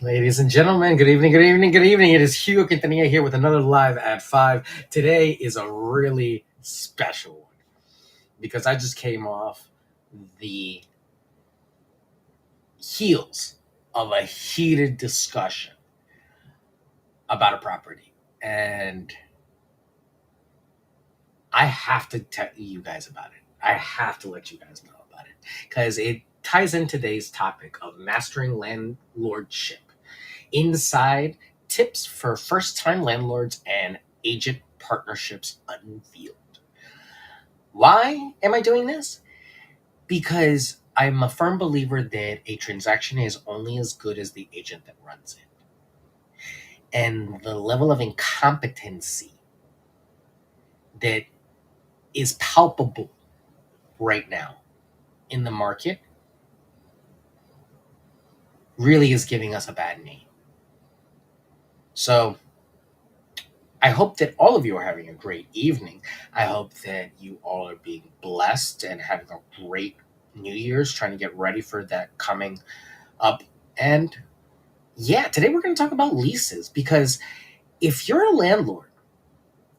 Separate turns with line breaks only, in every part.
Ladies and gentlemen, good evening, good evening, good evening. It is Hugo Quintanilla here with another live at 5. Today is a really special one because I just came off the heels of a heated discussion about a property. And I have to tell you guys about it. I have to let you guys know about it because it ties in today's topic of mastering landlordship. Inside tips for first time landlords and agent partnerships unveiled. Why am I doing this? Because I'm a firm believer that a transaction is only as good as the agent that runs it. And the level of incompetency that is palpable right now in the market really is giving us a bad name. So I hope that all of you are having a great evening. I hope that you all are being blessed and having a great New Year's, trying to get ready for that coming up. And yeah, today we're going to talk about leases because if you're a landlord,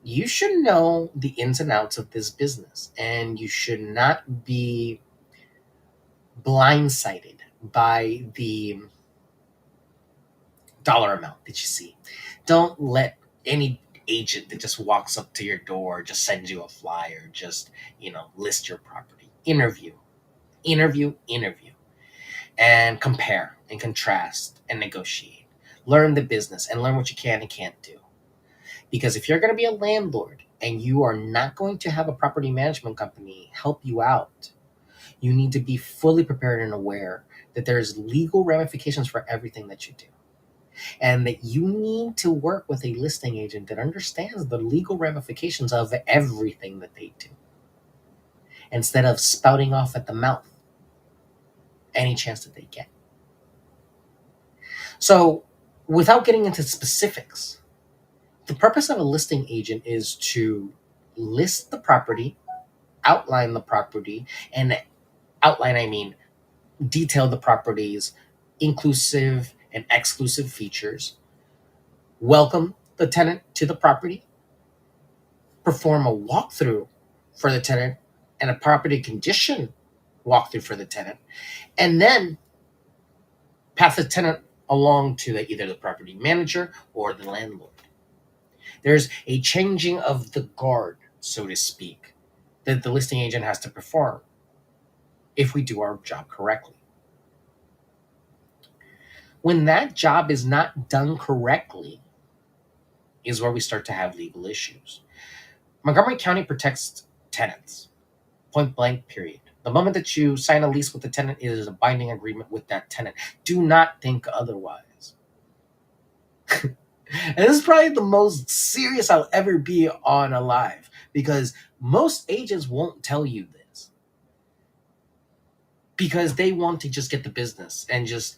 you should know the ins and outs of this business and you should not be blindsided by the dollar amount that you see. Don't let any agent that just walks up to your door, just sends you a flyer, just, list your property. Interview, and compare and contrast and negotiate. Learn the business and learn what you can and can't do. Because if you're going to be a landlord and you are not going to have a property management company help you out, you need to be fully prepared and aware that there's legal ramifications for everything that you do and that you need to work with a listing agent that understands the legal ramifications of everything that they do instead of spouting off at the mouth any chance that they get. So, without getting into specifics, the purpose of a listing agent is to list the property, outline the property, and outline, I mean, detail the property's inclusive and exclusive features, welcome the tenant to the property, perform a walkthrough for the tenant and a property condition walkthrough for the tenant, and then pass the tenant along to either the property manager or the landlord. There's a changing of the guard, so to speak, that the listing agent has to perform if we do our job correctly. When that job is not done correctly, is where we start to have legal issues. Montgomery County protects tenants, point blank, period. The moment that you sign a lease with the tenant, it is a binding agreement with that tenant. Do not think otherwise. And this is probably the most serious I'll ever be on alive because most agents won't tell you this because they want to just get the business and just,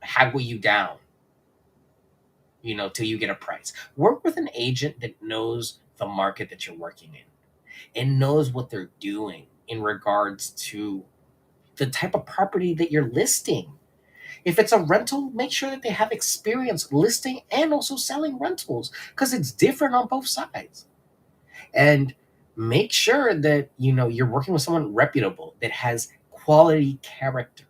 haggle you down, till you get a price. Work with an agent that knows the market that you're working in and knows what they're doing in regards to the type of property that you're listing. If it's a rental, make sure that they have experience listing and also selling rentals because it's different on both sides. And make sure that you're working with someone reputable that has quality character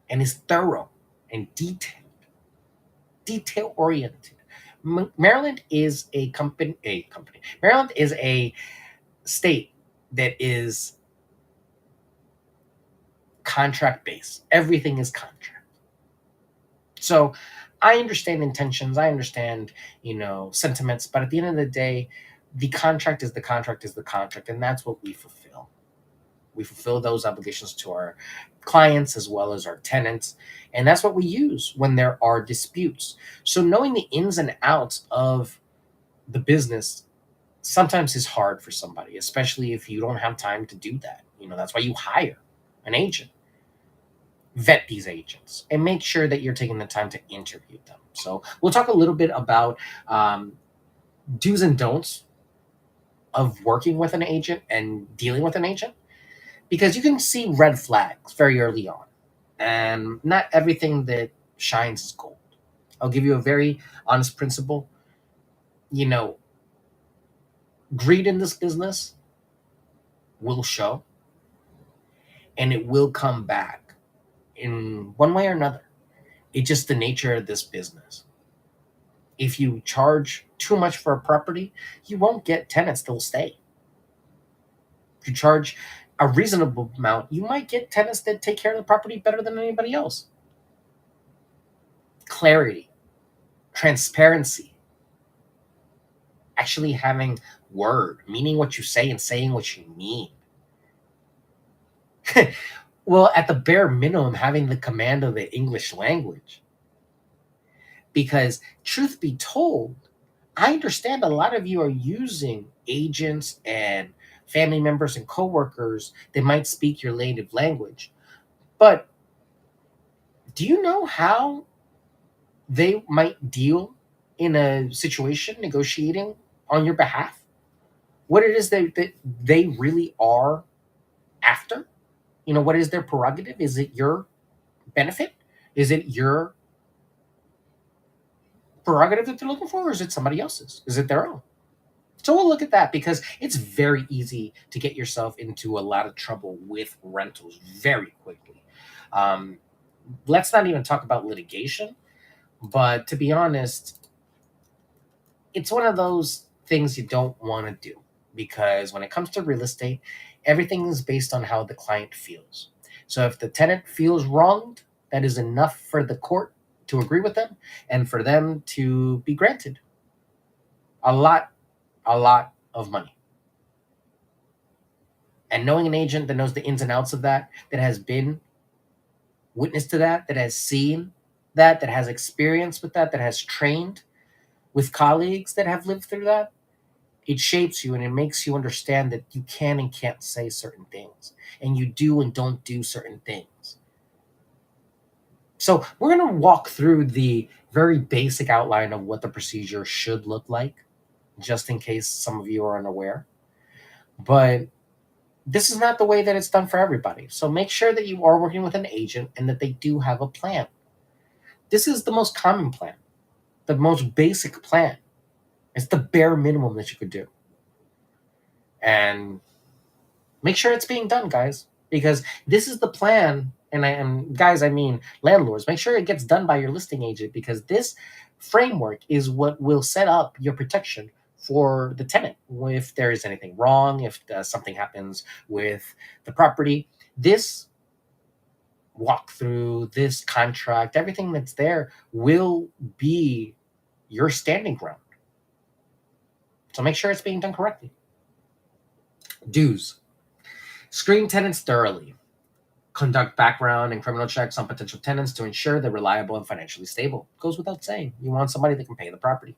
and is thorough and detail oriented. Maryland is a company. Maryland is a state that is contract based. Everything is contract. So I understand intentions, I understand, sentiments, but at the end of the day, the contract is the contract is the contract, and that's what we fulfill. We fulfill those obligations to our clients as well as our tenants, and that's what we use when there are disputes. So knowing the ins and outs of the business sometimes is hard for somebody, especially if you don't have time to do that. That's why you hire an agent. Vet these agents and make sure that you're taking the time to interview them. So we'll talk a little bit about do's and don'ts of working with an agent and dealing with an agent because you can see red flags very early on. And not everything that shines is gold. I'll give you a very honest principle. You know, greed in this business will show, and it will come back in one way or another. It's just the nature of this business. If you charge too much for a property, you won't get tenants that will stay. If you charge a reasonable amount, you might get tenants that take care of the property better than anybody else. Clarity, transparency, actually having word, meaning what you say and saying what you mean. Well, at the bare minimum, having the command of the English language. Because, truth be told, I understand a lot of you are using agents and family members and coworkers that might speak your native language. But do you know how they might deal in a situation negotiating on your behalf? What it is that they really are after? What is their prerogative? Is it your benefit? Is it your prerogative that they're looking for, or is it somebody else's? Is it their own? So we'll look at that because it's very easy to get yourself into a lot of trouble with rentals very quickly. Um, let's not even talk about litigation, but to be honest, it's one of those things you don't want to do because when it comes to real estate, everything is based on how the client feels. So if the tenant feels wronged, that is enough for the court to agree with them and for them to be granted a lot, a lot of money. And knowing an agent that knows the ins and outs of that, that has been witness to that, that has seen that, that has experience with that, that has trained with colleagues that have lived through that, it shapes you and it makes you understand that you can and can't say certain things and you do and don't do certain things. So we're going to walk through the very basic outline of what the procedure should look like, just in case some of you are unaware. But this is not the way that it's done for everybody. So make sure that you are working with an agent and that they do have a plan. This is the most common plan, the most basic plan. It's the bare minimum that you could do. And make sure it's being done, guys, because this is the plan. And guys, I mean landlords, make sure it gets done by your listing agent because this framework is what will set up your protection for the tenant. If there is anything wrong, if something happens with the property, this walkthrough, this contract, everything that's there will be your standing ground. So make sure it's being done correctly. Do's: screen tenants thoroughly. Conduct background and criminal checks on potential tenants to ensure they're reliable and financially stable. Goes without saying. You want somebody that can pay the property.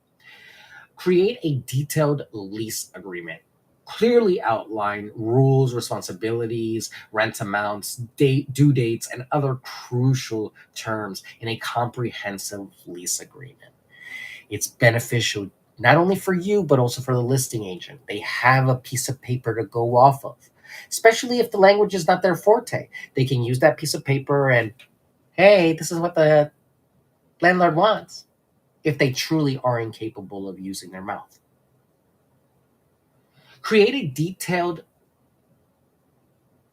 Create a detailed lease agreement. Clearly outline rules, responsibilities, rent amounts, due dates, and other crucial terms in a comprehensive lease agreement. It's beneficial not only for you, but also for the listing agent. They have a piece of paper to go off of, especially if the language is not their forte. They can use that piece of paper and, hey, this is what the landlord wants, if they truly are incapable of using their mouth. Create a detailed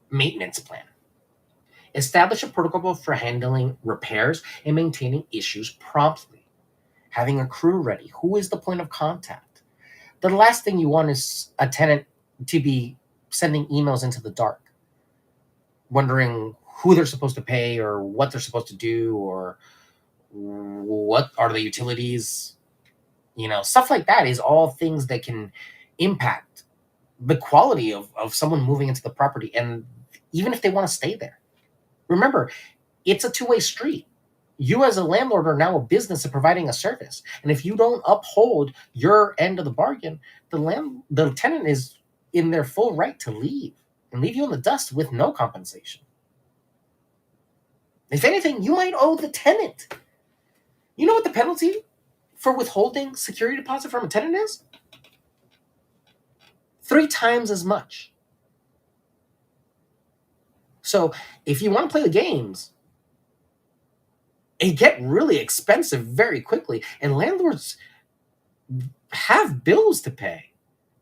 maintenance plan. Establish a protocol for handling repairs and maintaining issues promptly. Having a crew ready. Who is the point of contact? The last thing you want is a tenant to be sending emails into the dark, wondering who they're supposed to pay or what they're supposed to do or what are the utilities. Stuff like that is all things that can impact the quality of someone moving into the property. And even if they want to stay there, remember, it's a two-way street. You as a landlord are now a business of providing a service. And if you don't uphold your end of the bargain, the tenant is in their full right to leave and leave you in the dust with no compensation. If anything, you might owe the tenant. You know what the penalty for withholding security deposit from a tenant is? 3 times as much. So if you want to play the games, it get really expensive very quickly, and landlords have bills to pay.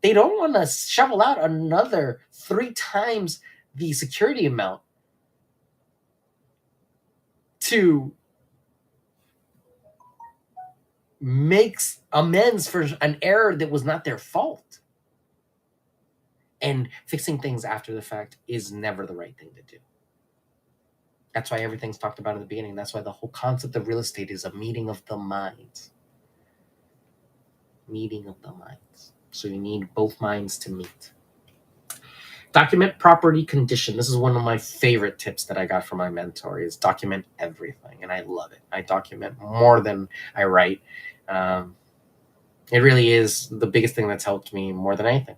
They don't want to shovel out another 3 times the security amount to make amends for an error that was not their fault. And fixing things after the fact is never the right thing to do. That's why everything's talked about in the beginning. That's why the whole concept of real estate is a meeting of the minds. Meeting of the minds. So you need both minds to meet. Document property condition. This is one of my favorite tips that I got from my mentor, is document everything. And I love it. I document more than I write. It really is the biggest thing that's helped me more than anything.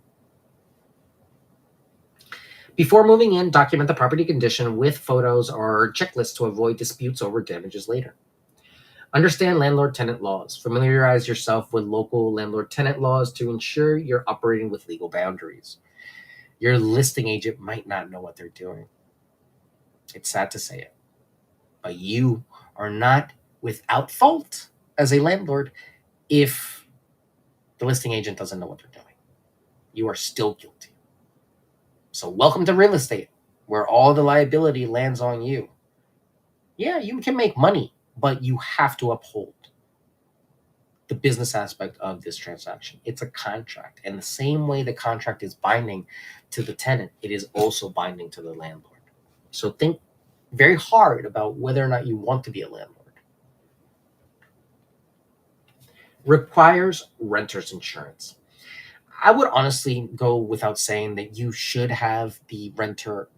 Before moving in, document the property condition with photos or checklists to avoid disputes over damages later. Understand landlord-tenant laws. Familiarize yourself with local landlord-tenant laws to ensure you're operating with legal boundaries. Your listing agent might not know what they're doing. It's sad to say it, but you are not without fault as a landlord if the listing agent doesn't know what they're doing. You are still guilty. So welcome to real estate, where all the liability lands on you. Yeah, you can make money, but you have to uphold the business aspect of this transaction. It's a contract. And the same way the contract is binding to the tenant, it is also binding to the landlord. So think very hard about whether or not you want to be a landlord. Requires renter's insurance. I would honestly go without saying that you should have the renter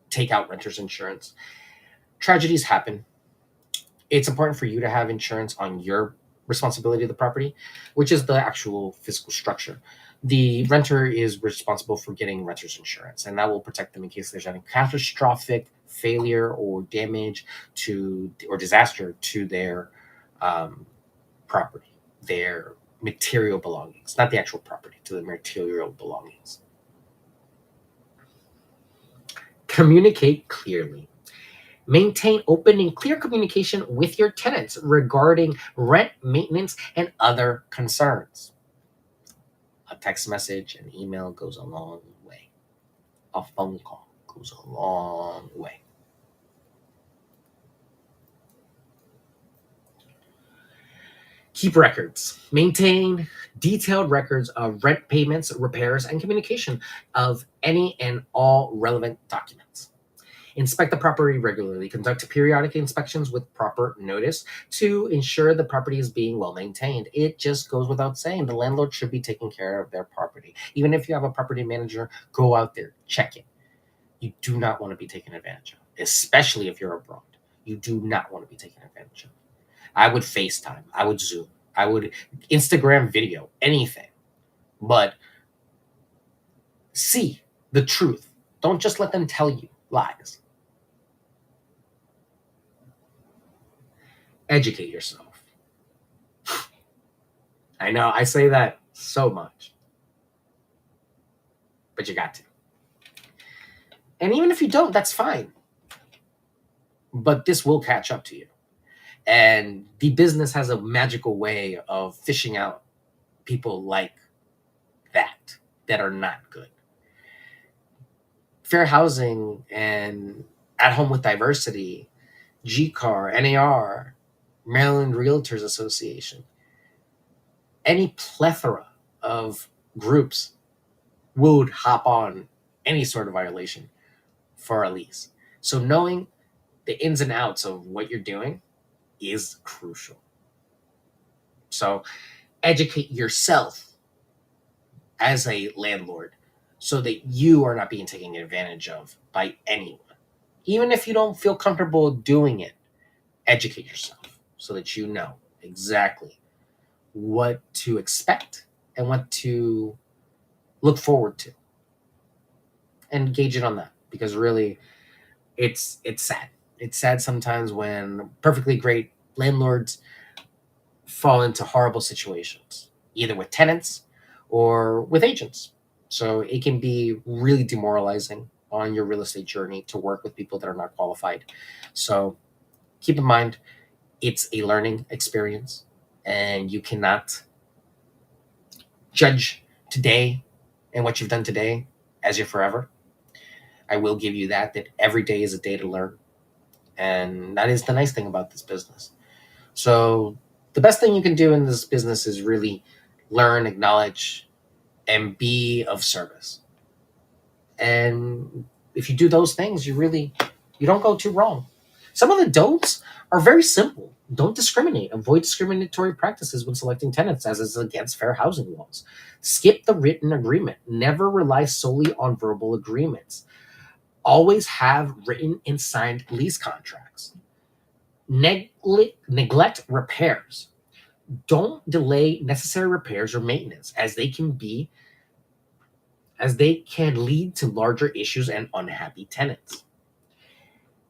take out renter's insurance. Tragedies happen. It's important for you to have insurance on your responsibility of the property, which is the actual physical structure. The renter is responsible for getting renter's insurance, and that will protect them in case there's any catastrophic failure or damage to or disaster to their property, their material belongings, not the actual property, to the material belongings. Communicate clearly. Maintain open and clear communication with your tenants regarding rent, maintenance, and other concerns. A text message, an email goes a long way. A phone call goes a long way. Keep records. Maintain detailed records of rent payments, repairs, and communication of any and all relevant documents. Inspect the property regularly. Conduct periodic inspections with proper notice to ensure the property is being well maintained. It just goes without saying, the landlord should be taking care of their property. Even if you have a property manager, go out there, check it. You do not want to be taken advantage of, especially if you're abroad. You do not want to be taken advantage of. I would FaceTime. I would Zoom. I would Instagram video, anything. But see the truth. Don't just let them tell you lies. Educate yourself. I know I say that so much, but you got to. And even if you don't, that's fine. But this will catch up to you. And the business has a magical way of fishing out people like that are not good. Fair housing and at home with diversity, GCAR, NAR, Maryland Realtors Association, any plethora of groups would hop on any sort of violation for a lease. So knowing the ins and outs of what you're doing is crucial. So educate yourself as a landlord so that you are not being taken advantage of by anyone. Even if you don't feel comfortable doing it, educate yourself so that you know exactly what to expect and what to look forward to. And gauge it on that, because really it's sad. It's sad sometimes when perfectly great landlords fall into horrible situations, either with tenants or with agents. So it can be really demoralizing on your real estate journey to work with people that are not qualified. So keep in mind, It's a learning experience, and you cannot judge today and what you've done today as your forever. I will give you that every day is a day to learn. And that is the nice thing about this business. So the best thing you can do in this business is really learn, acknowledge, and be of service. And if you do those things, you don't go too wrong. Some of the don'ts are very simple. Don't discriminate. Avoid discriminatory practices when selecting tenants, as is against fair housing laws. Skip the written agreement. Never rely solely on verbal agreements. Always have written and signed lease contracts. Neglect repairs. Don't delay necessary repairs or maintenance, as they can lead to larger issues and unhappy tenants.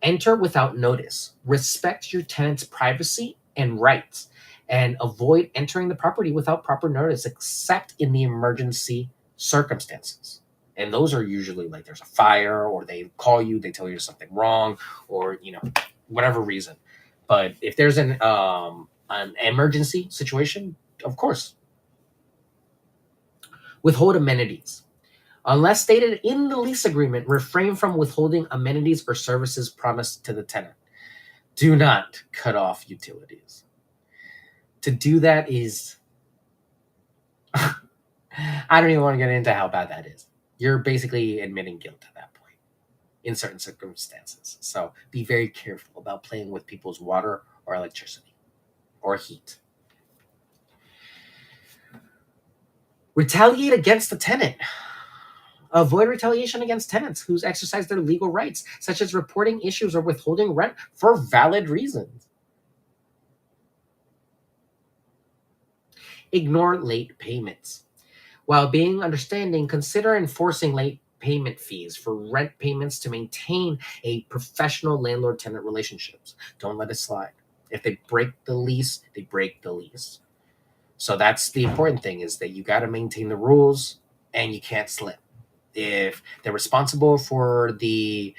Enter without notice. Respect your tenant's privacy and rights, and avoid entering the property without proper notice, except in the emergency circumstances. And those are usually like there's a fire, or they call you, they tell you there's something wrong, or whatever reason. But if there's an emergency situation, of course, withhold amenities. Unless stated in the lease agreement, refrain from withholding amenities or services promised to the tenant. Do not cut off utilities. To do that is, I don't even want to get into how bad that is. You're basically admitting guilt at that point in certain circumstances. So be very careful about playing with people's water or electricity or heat. Retaliate against the tenant. Avoid retaliation against tenants who exercise their legal rights, such as reporting issues or withholding rent for valid reasons. Ignore late payments. While being understanding, consider enforcing late payment fees for rent payments to maintain a professional landlord tenant relationships. Don't let it slide. If they break the lease, they break the lease. So that's the important thing, is that you got to maintain the rules and you can't slip. If they're responsible for the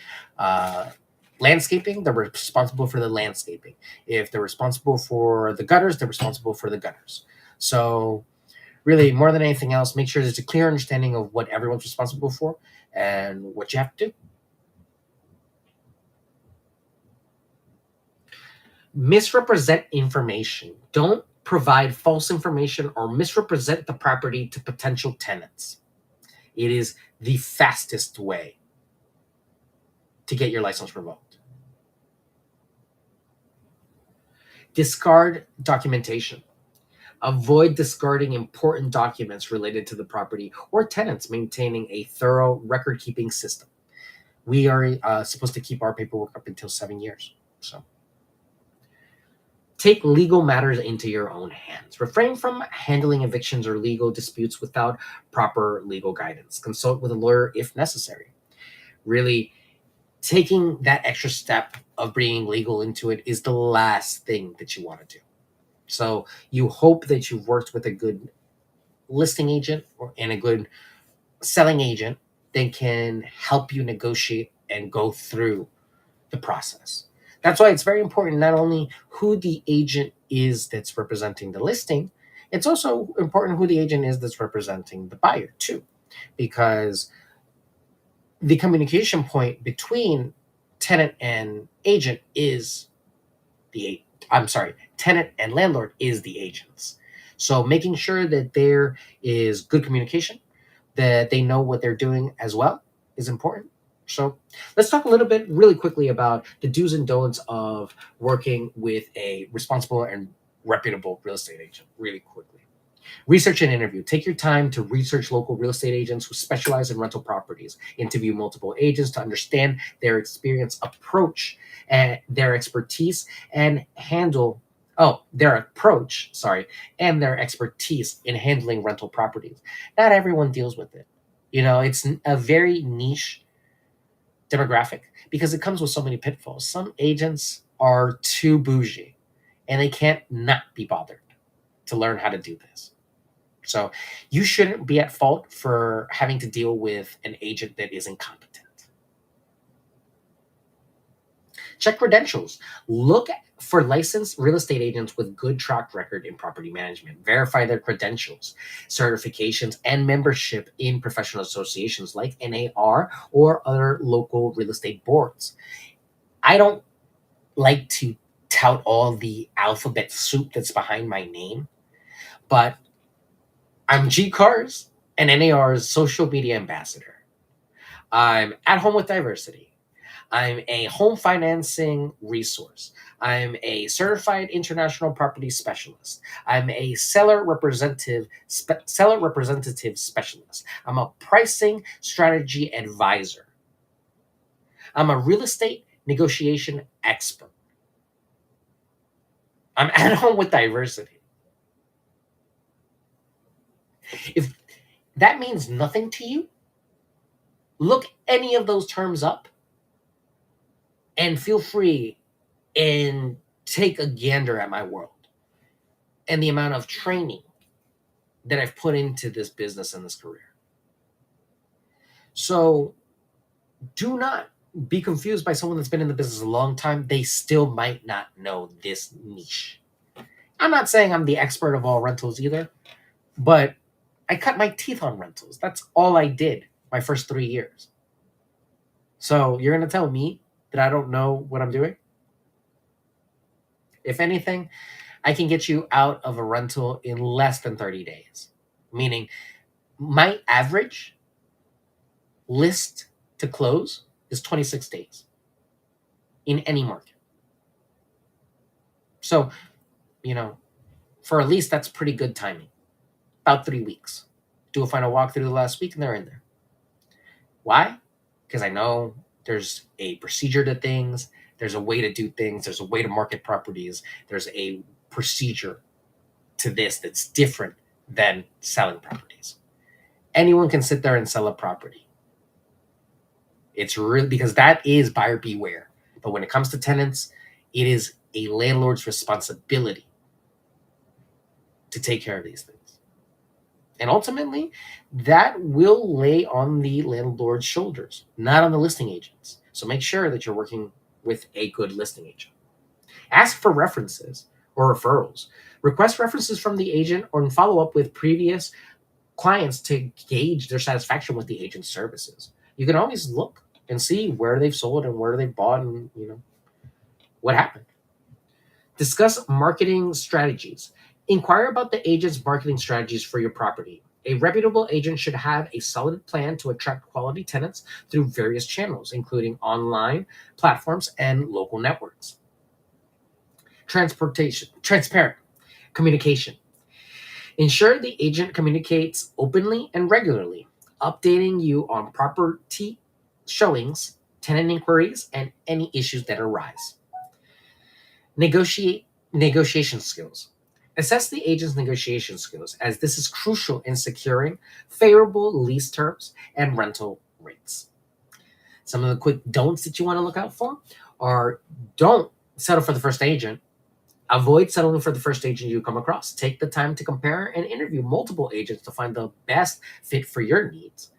landscaping, they're responsible for the landscaping. If they're responsible for the gutters, they're responsible for the gutters. So really, more than anything else, make sure there's a clear understanding of what everyone's responsible for and what you have to do. Misrepresent information. Don't provide false information or misrepresent the property to potential tenants. It is the fastest way to get your license revoked. Discard documentation. Avoid discarding important documents related to the property or tenants, maintaining a thorough record keeping system. We are supposed to keep our paperwork up until 7 years. So take legal matters into your own hands. Refrain from handling evictions or legal disputes without proper legal guidance. Consult with a lawyer if necessary. Really, taking that extra step of bringing legal into it is the last thing that you want to do. So you hope that you've worked with a good listing agent and a good selling agent that can help you negotiate and go through the process. That's why it's very important not only who the agent is that's representing the listing, it's also important who the agent is that's representing the buyer too, because the communication point between tenant and agent is the I'm sorry, tenant and landlord is the agents. So making sure that there is good communication, that they know what they're doing as well, is important. So let's talk a little bit really quickly about the do's and don'ts of working with a responsible and reputable real estate agent really quickly. Research and interview. Take your time to research local real estate agents who specialize in rental properties. Interview multiple agents to understand their experience, approach, and their expertise, and handle their approach, sorry, and their expertise in handling rental properties. Not everyone deals with it. It's a very niche demographic because it comes with so many pitfalls. Some agents are too bougie and they can't not be bothered to learn how to do this. So you shouldn't be at fault for having to deal with an agent that is incompetent. Check credentials. Look for licensed real estate agents with good track record in property management. Verify their credentials, certifications, and membership in professional associations like NAR or other local real estate boards. I don't like to tout all the alphabet soup that's behind my name, but I'm GCAR's and NAR's social media ambassador. I'm at home with diversity. I'm a home financing resource. I'm a certified international property specialist. I'm a seller representative specialist. I'm a pricing strategy advisor. I'm a real estate negotiation expert. I'm at home with diversity. If that means nothing to you, look any of those terms up and feel free and take a gander at my world and the amount of training that I've put into this business and this career. So do not be confused by someone that's been in the business a long time. They still might not know this niche. I'm not saying I'm the expert of all rentals either, but I cut my teeth on rentals. That's all I did my first 3 years. So you're going to tell me that I don't know what I'm doing? If anything, I can get you out of a rental in less than 30 days. Meaning, my average list to close is 26 days in any market. So, for a lease, that's pretty good timing. About 3 weeks. Do a final walkthrough the last week and they're in there. Why? Because I know there's a procedure to things, there's a way to do things, there's a way to market properties, there's a procedure to this that's different than selling properties. Anyone can sit there and sell a property. It's really because that is buyer beware. But when it comes to tenants, it is a landlord's responsibility to take care of these things. And ultimately, that will lay on the landlord's shoulders, not on the listing agents. So make sure that you're working with a good listing agent. Ask for references or referrals. Request references from the agent or follow up with previous clients to gauge their satisfaction with the agent's services. You can always look and see where they've sold and where they've bought and what happened. Discuss marketing strategies. Inquire about the agent's marketing strategies for your property. A reputable agent should have a solid plan to attract quality tenants through various channels, including online platforms and local networks. Transparent communication. Ensure the agent communicates openly and regularly, updating you on property showings, tenant inquiries, and any issues that arise. Negotiation skills. Assess the agent's negotiation skills, as this is crucial in securing favorable lease terms and rental rates. Some of the quick don'ts that you want to look out for are: don't settle for the first agent. Avoid settling for the first agent you come across. Take the time to compare and interview multiple agents to find the best fit for your needs.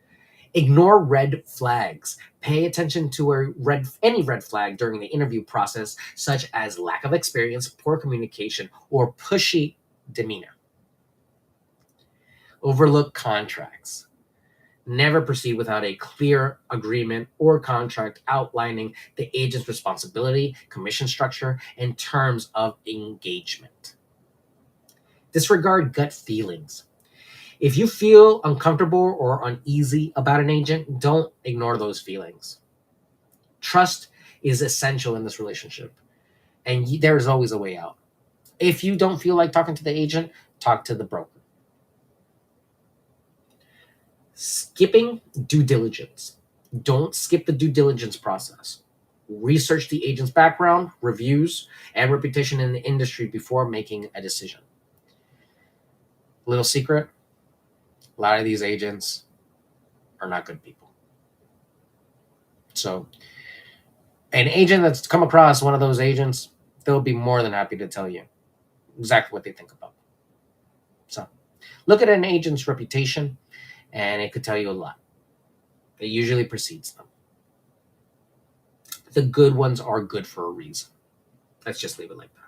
Ignore red flags. Pay attention to any red flag during the interview process, such as lack of experience, poor communication, or pushy demeanor. Overlook contracts. Never proceed without a clear agreement or contract outlining the agent's responsibility, commission structure, and terms of engagement. Disregard gut feelings. If you feel uncomfortable or uneasy about an agent, don't ignore those feelings. Trust is essential in this relationship, and there is always a way out. If you don't feel like talking to the agent, talk to the broker. Skipping due diligence. Don't skip the due diligence process. Research the agent's background, reviews, and reputation in the industry before making a decision. Little secret: a lot of these agents are not good people. So, an agent that's come across one of those agents, they'll be more than happy to tell you exactly what they think about. So, look at an agent's reputation, and it could tell you a lot. It usually precedes them. The good ones are good for a reason. Let's just leave it like that.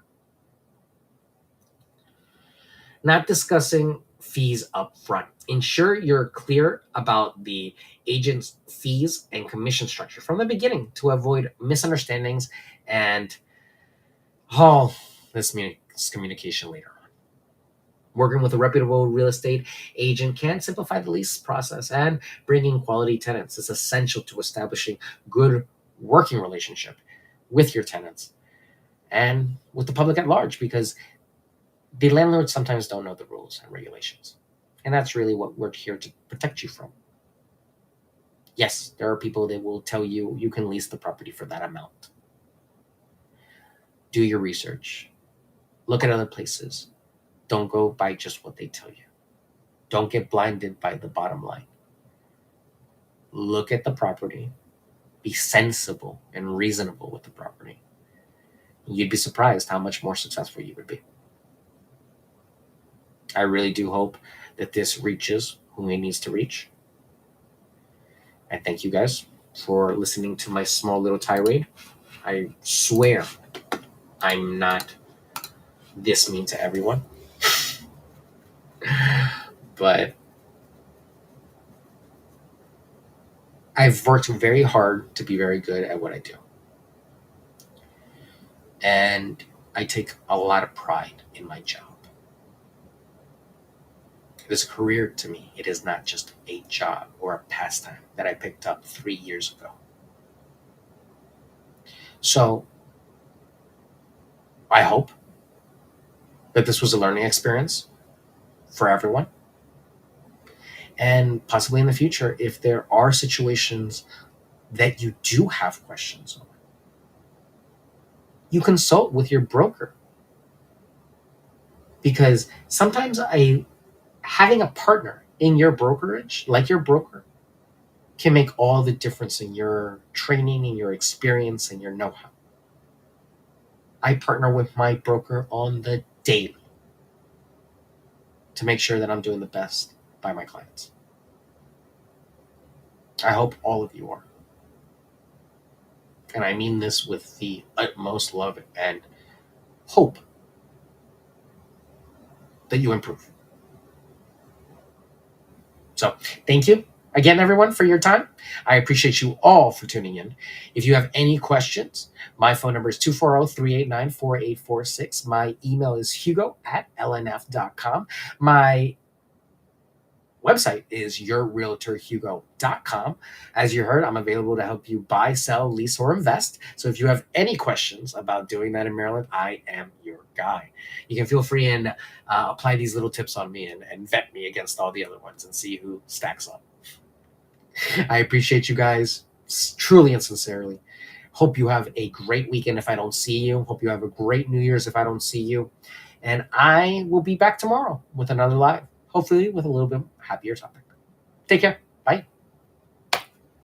Not discussing fees up front. Ensure you're clear about the agent's fees and commission structure from the beginning to avoid misunderstandings and all this miscommunication later on. Working with a reputable real estate agent can simplify the lease process, and bringing quality tenants is essential to establishing good working relationship with your tenants and with the public at large, because the landlords sometimes don't know the rules and regulations. And that's really what we're here to protect you from. Yes, there are people that will tell you you can lease the property for that amount. Do your research. Look at other places. Don't go by just what they tell you. Don't get blinded by the bottom line. Look at the property. Be sensible and reasonable with the property. You'd be surprised how much more successful you would be. I really do hope that this reaches whom it needs to reach. I thank you guys for listening to my small little tirade. I swear I'm not this mean to everyone. But I've worked very hard to be very good at what I do. And I take a lot of pride in my job. It is a career to me. It is not just a job or a pastime that I picked up 3 years ago. So I hope that this was a learning experience for everyone. And possibly in the future, if there are situations that you do have questions on, you consult with your broker. Because sometimes having a partner in your brokerage, like your broker, can make all the difference in your training and your experience and your know-how. I partner with my broker on the daily to make sure that I'm doing the best by my clients. I hope all of you are. And I mean this with the utmost love and hope that you improve. So thank you again, everyone, for your time. I appreciate you all for tuning in. If you have any questions, my phone number is 240-389-4846. My email is hugo@lnf.com. My website is yourrealtorhugo.com. As you heard, I'm available to help you buy, sell, lease, or invest. So if you have any questions about doing that in Maryland, I am your guy. You can feel free and apply these little tips on me and vet me against all the other ones and see who stacks up. I appreciate you guys truly and sincerely. Hope you have a great weekend if I don't see you. Hope you have a great New Year's if I don't see you. And I will be back tomorrow with another live, hopefully with a little bit happier topic. Take care. Bye.